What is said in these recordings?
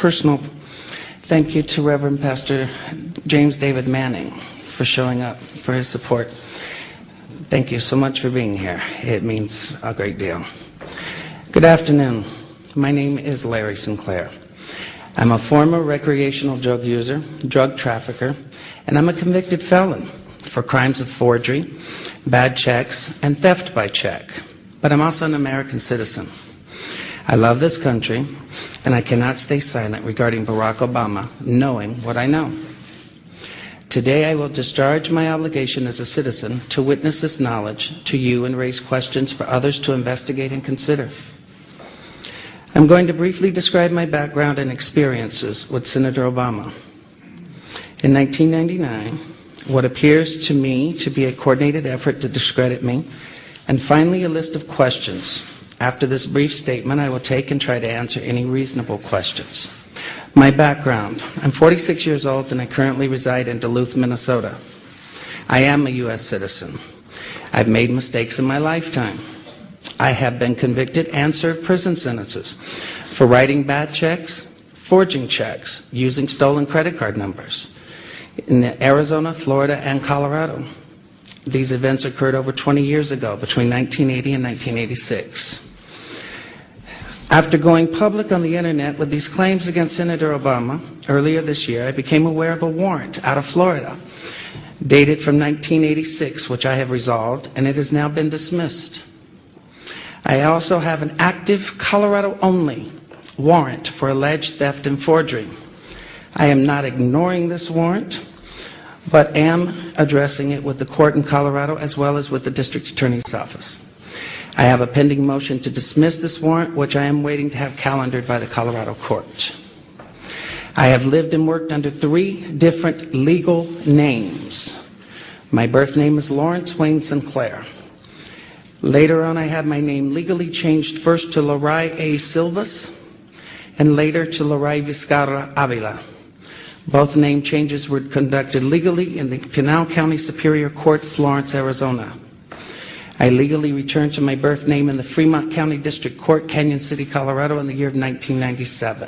personal thank you to Reverend Pastor James David Manning for showing up, for his support. Thank you so much for being here. It means a great deal. Good afternoon. My name is Larry Sinclair. I'm a former recreational drug user, drug trafficker, and I'm a convicted felon for crimes of forgery, bad checks, and theft by check. But I'm also an American citizen. I love this country, and I cannot stay silent regarding Barack Obama, knowing what I know. Today I will discharge my obligation as a citizen to witness this knowledge to you and raise questions for others to investigate and consider. I'm going to briefly describe my background and experiences with Senator Obama. In 1999, what appears to me to be a coordinated effort to discredit me, and finally a list of questions. After this brief statement, I will take and try to answer any reasonable questions. My background. I'm 46 years old and I currently reside in Duluth, Minnesota. I am a U.S. citizen. I've made mistakes in my lifetime. I have been convicted and served prison sentences for writing bad checks, forging checks, using stolen credit card numbers in Arizona, Florida, and Colorado. These events occurred over 20 years ago, between 1980 and 1986. After going public on the internet with these claims against Senator Obama earlier this year, I became aware of a warrant out of Florida dated from 1986, which I have resolved, and it has now been dismissed. I also have an active Colorado-only warrant for alleged theft and forgery. I am not ignoring this warrant, but am addressing it with the court in Colorado as well as with the district attorney's office. I have a pending motion to dismiss this warrant, which I am waiting to have calendared by the Colorado court. I have lived and worked under 3 different legal names. My birth name is Lawrence Wayne Sinclair. Later on, I had my name legally changed first to Loray A. Silvas and later to Loray Vizcarra Avila. Both name changes were conducted legally in the Pinal County Superior Court, Florence, Arizona. I legally returned to my birth name in the Fremont County District Court, Canyon City, Colorado in the year of 1997.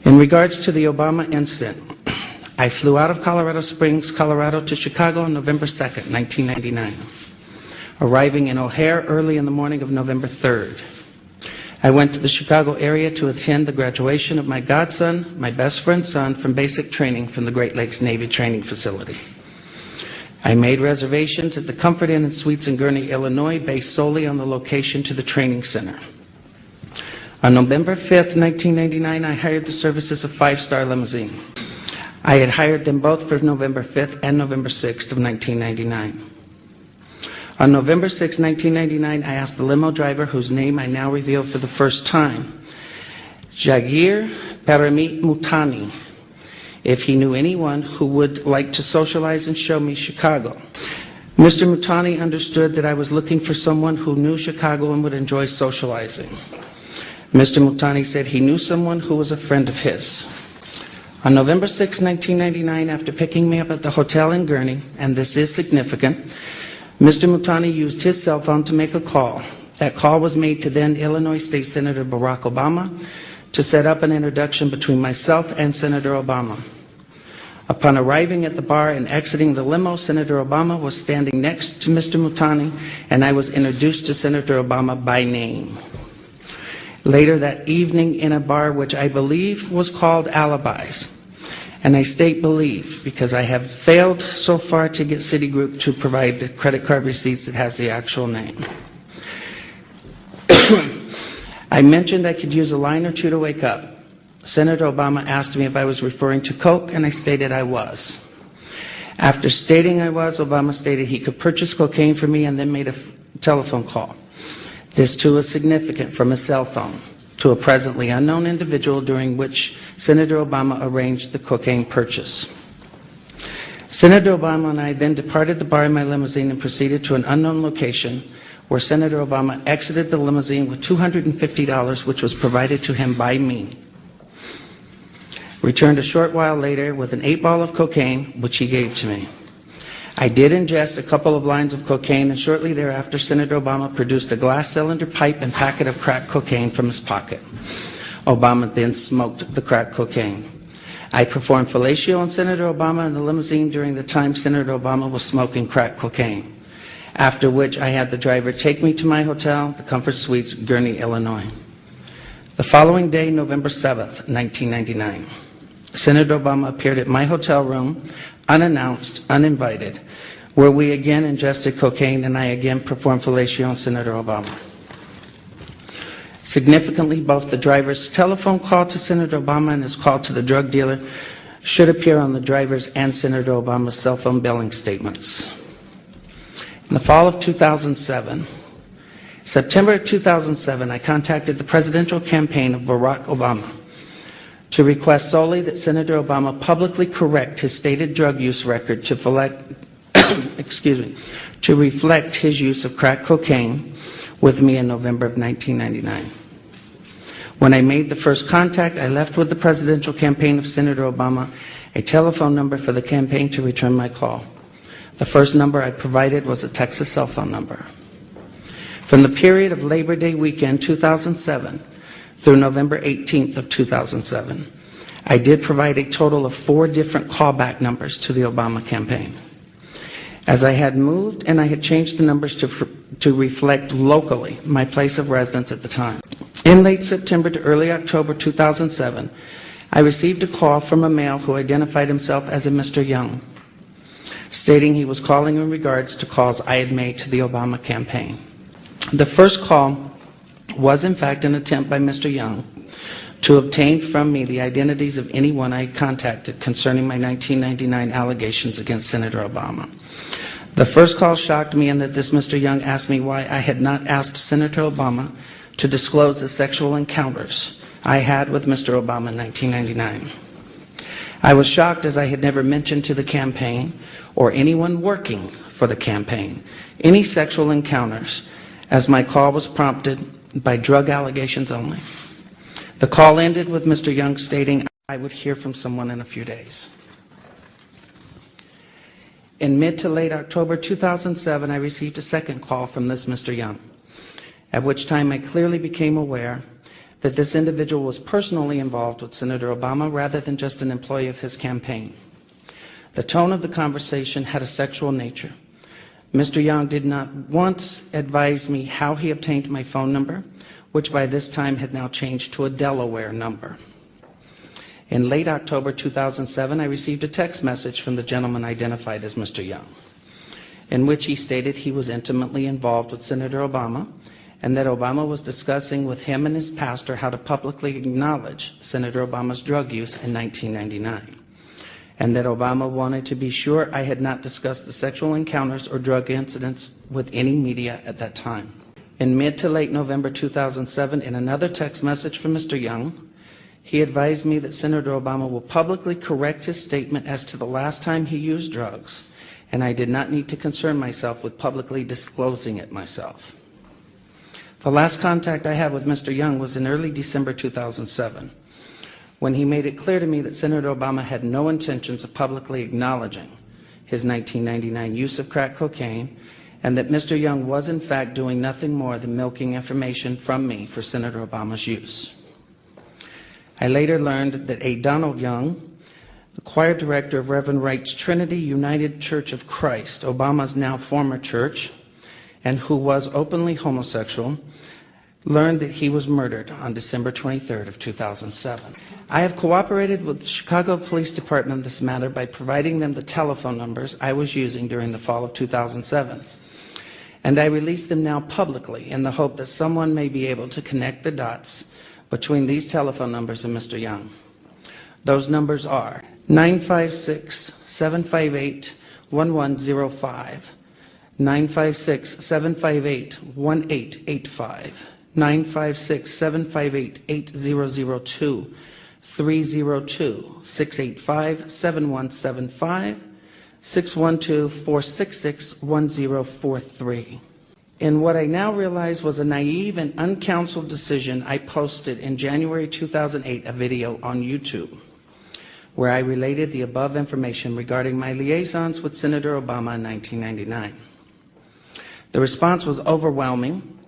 In regards to the Obama incident, I flew out of Colorado Springs, Colorado to Chicago on November 2nd, 1999, arriving in O'Hare early in the morning of November 3rd. I went to the Chicago area to attend the graduation of my godson, my best friend's son, from basic training from the Great Lakes Navy Training Facility. I made reservations at the Comfort Inn and Suites in Gurnee, Illinois, based solely on the location to the training center. On November 5th, 1999, I hired the services of 5-Star Limousine. I had hired them both for November 5th and November 6th of 1999. On November 6, 1999, I asked the limo driver, whose name I now reveal for the first time, Jagir Paramit Mutani, if he knew anyone who would like to socialize and show me Chicago. Mr. Mutani understood that I was looking for someone who knew Chicago and would enjoy socializing. Mr. Mutani said he knew someone who was a friend of his. On November 6, 1999, after picking me up at the hotel in Gurnee, and this is significant, Mr. Mutani used his cell phone to make a call. That call was made to then Illinois State Senator Barack Obama to set up an introduction between myself and Senator Obama. Upon arriving at the bar and exiting the limo, Senator Obama was standing next to Mr. Mutani, and I was introduced to Senator Obama by name. Later that evening in a bar which I believe was called Alibis, and I state believe because I have failed so far to get Citigroup to provide the credit card receipts that has the actual name. I mentioned I could use a line or two to wake up. Senator Obama asked me if I was referring to coke, and I stated I was. After stating I was, Obama stated he could purchase cocaine for me and then made a telephone call. This too is significant, from a cell phone to a presently unknown individual, during which Senator Obama arranged the cocaine purchase. Senator Obama and I then departed the bar in my limousine and proceeded to an unknown location where Senator Obama exited the limousine with $250, which was provided to him by me. Returned a short while later with an 8-ball of cocaine, which he gave to me. I did ingest a couple of lines of cocaine, and shortly thereafter, Senator Obama produced a glass cylinder pipe and packet of crack cocaine from his pocket. Obama then smoked the crack cocaine. I performed fellatio on Senator Obama in the limousine during the time Senator Obama was smoking crack cocaine, after which I had the driver take me to my hotel, the Comfort Suites, Gurnee, Illinois. The following day, November 7th, 1999, Senator Obama appeared at my hotel room, unannounced, uninvited, where we again ingested cocaine and I again performed fellatio on Senator Obama. Significantly, both the driver's telephone call to Senator Obama and his call to the drug dealer should appear on the driver's and Senator Obama's cell phone billing statements. In the fall of 2007, September of 2007, I contacted the presidential campaign of Barack Obama to request solely that Senator Obama publicly correct his stated drug use record to reflect his use of crack cocaine with me in November of 1999. When I made the first contact, I left with the presidential campaign of Senator Obama a telephone number for the campaign to return my call. The first number I provided was a Texas cell phone number. From the period of Labor Day weekend 2007 through November 18th of 2007, I did provide a total of 4 different callback numbers to the Obama campaign. As I had moved and I had changed the numbers to reflect locally my place of residence at the time. In late September to early October 2007, I received a call from a male who identified himself as a Mr. Young, stating he was calling in regards to calls I had made to the Obama campaign. The first call was in fact an attempt by Mr. Young to obtain from me the identities of anyone I had contacted concerning my 1999 allegations against Senator Obama. The first call shocked me in that this Mr. Young asked me why I had not asked Senator Obama to disclose the sexual encounters I had with Mr. Obama in 1999. I was shocked, as I had never mentioned to the campaign or anyone working for the campaign any sexual encounters, as my call was prompted by drug allegations only. The call ended with Mr. Young stating I would hear from someone in a few days. In mid to late October 2007, I received a second call from this Mr. Young, at which time I clearly became aware that this individual was personally involved with Senator Obama rather than just an employee of his campaign. The tone of the conversation had a sexual nature. Mr. Young did not once advise me how he obtained my phone number, which by this time had now changed to a Delaware number. In late October 2007, I received a text message from the gentleman identified as Mr. Young, in which he stated he was intimately involved with Senator Obama and that Obama was discussing with him and his pastor how to publicly acknowledge Senator Obama's drug use in 1999, and that Obama wanted to be sure I had not discussed the sexual encounters or drug incidents with any media at that time. In mid to late November 2007, in another text message from Mr. Young, he advised me that Senator Obama will publicly correct his statement as to the last time he used drugs, and I did not need to concern myself with publicly disclosing it myself. The last contact I had with Mr. Young was in early December 2007, when he made it clear to me that Senator Obama had no intentions of publicly acknowledging his 1999 use of crack cocaine, and that Mr. Young was in fact doing nothing more than milking information from me for Senator Obama's use. I later learned that A. Donald Young, the choir director of Reverend Wright's Trinity United Church of Christ, Obama's now former church, and who was openly homosexual, learned that he was murdered on December 23rd of 2007. I have cooperated with the Chicago Police Department in this matter by providing them the telephone numbers I was using during the fall of 2007. And I release them now publicly in the hope that someone may be able to connect the dots between these telephone numbers and Mr. Young. Those numbers are 956-758-1105, 956-758-1885, 956-758-8002, 302-685-7175, 612-466-1043. In what I now realize was a naive and uncounseled decision, I posted in January 2008 a video on YouTube where I related the above information regarding my liaisons with Senator Obama in 1999. The response was overwhelming,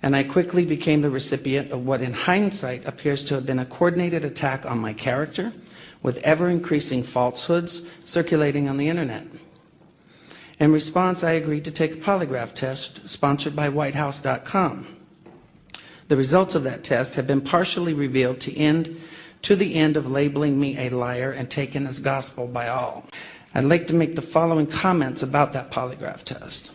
and I quickly became the recipient of what in hindsight appears to have been a coordinated attack on my character, with ever-increasing falsehoods circulating on the internet. In response, I agreed to take a polygraph test sponsored by whitehouse.com. The results of that test have been partially revealed to the end of labeling me a liar and taken as gospel by all. I'd like to make the following comments about that polygraph test.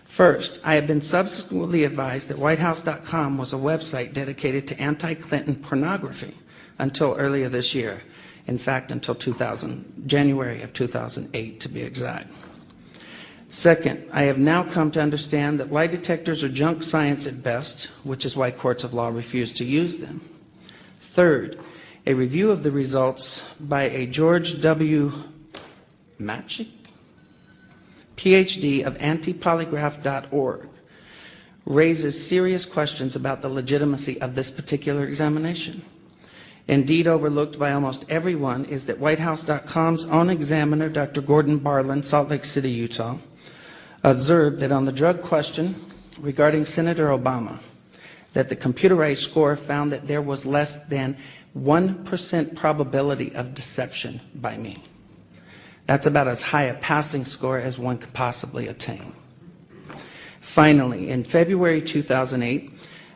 First, I have been subsequently advised that whitehouse.com was a website dedicated to anti-Clinton pornography until earlier this year. In fact, until January of 2008, to be exact. Second, I have now come to understand that lie detectors are junk science at best, which is why courts of law refuse to use them. Third, a review of the results by a George W. Matchik, PhD of antipolygraph.org, raises serious questions about the legitimacy of this particular examination. Indeed, overlooked by almost everyone is that whitehouse.com's own examiner, Dr. Gordon Barlin, Salt Lake City, Utah, observed that on the drug question regarding Senator Obama, that the computerized score found that there was less than 1% probability of deception by me. That's about as high a passing score as one could possibly obtain. Finally, in February 2008,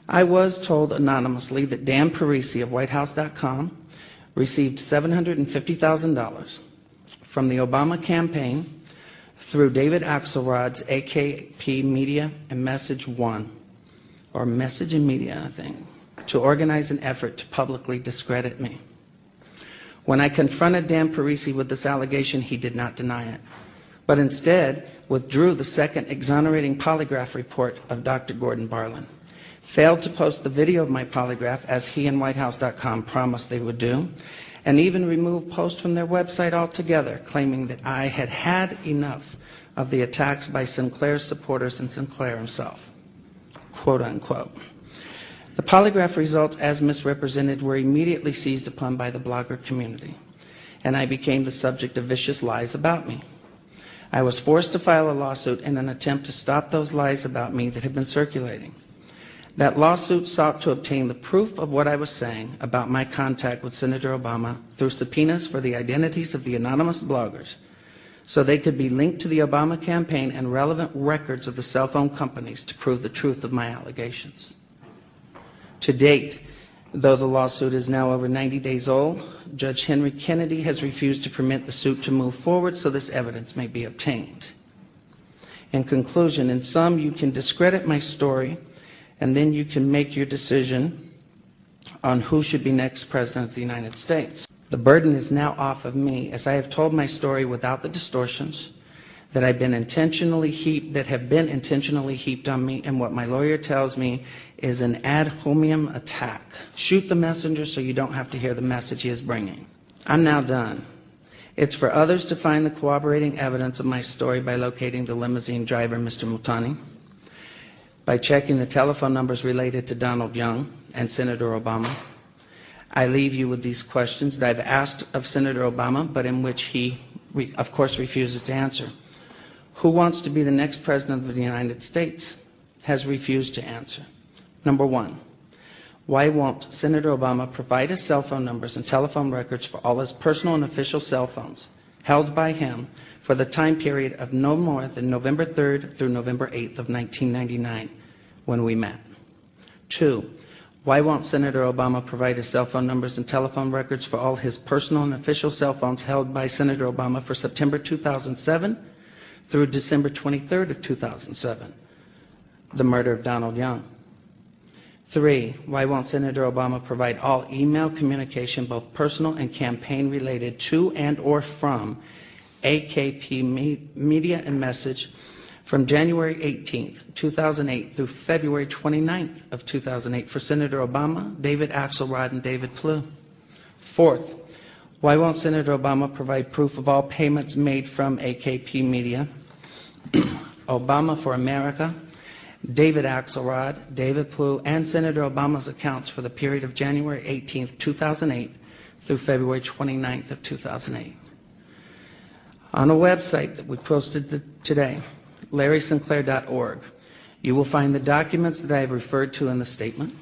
I was told anonymously that Dan Parisi of whitehouse.com received $750,000 from the Obama campaign through David Axelrod's AKP Media and Message One, or Message and Media, I think, to organize an effort to publicly discredit me. When I confronted Dan Parisi with this allegation, he did not deny it, but instead withdrew the second exonerating polygraph report of Dr. Gordon Barlin, failed to post the video of my polygraph as he and whitehouse.com promised they would do, and even removed posts from their website altogether, claiming that I had had enough of the attacks by Sinclair's supporters and Sinclair himself, quote unquote. The polygraph results, as misrepresented, were immediately seized upon by the blogger community, and I became the subject of vicious lies about me. I was forced to file a lawsuit in an attempt to stop those lies about me that had been circulating. That lawsuit sought to obtain the proof of what I was saying about my contact with Senator Obama through subpoenas for the identities of the anonymous bloggers, so they could be linked to the Obama campaign and relevant records of the cell phone companies to prove the truth of my allegations. To date, though the lawsuit is now over 90 days old, Judge Henry Kennedy has refused to permit the suit to move forward so this evidence may be obtained. In conclusion, in sum, you can discredit my story, and then you can make your decision on who should be next President of the United States. The burden is now off of me, as I have told my story without the distortions that have been intentionally heaped on me, and what my lawyer tells me is an ad hominem attack. Shoot the messenger so you don't have to hear the message he is bringing. I'm now done. It's for others to find the corroborating evidence of my story by locating the limousine driver, Mr. Multani, by checking the telephone numbers related to Donald Young and Senator Obama. I leave you with these questions that I've asked of Senator Obama, but in which he, of course, refuses to answer. Who wants to be the next President of the United States? Has refused to answer. Number one, why won't Senator Obama provide his cell phone numbers and telephone records for all his personal and official cell phones held by him for the time period of no more than November 3rd through November 8th of 1999, when we met? Two, why won't Senator Obama provide his cell phone numbers and telephone records for all his personal and official cell phones held by Senator Obama for September 2007 through December 23rd of 2007, the murder of Donald Young? Three, why won't Senator Obama provide all email communication, both personal and campaign related to and or from AKP Media and Message from January 18th, 2008 through February 29th of 2008 for Senator Obama, David Axelrod, and David Plouffe? Fourth, why won't Senator Obama provide proof of all payments made from AKP Media, Obama for America, David Axelrod, David Plouffe, and Senator Obama's accounts for the period of January 18th, 2008 through February 29th of 2008? On a website that we posted today, LarrySinclair.org, You will find the documents that I have referred to in the statement.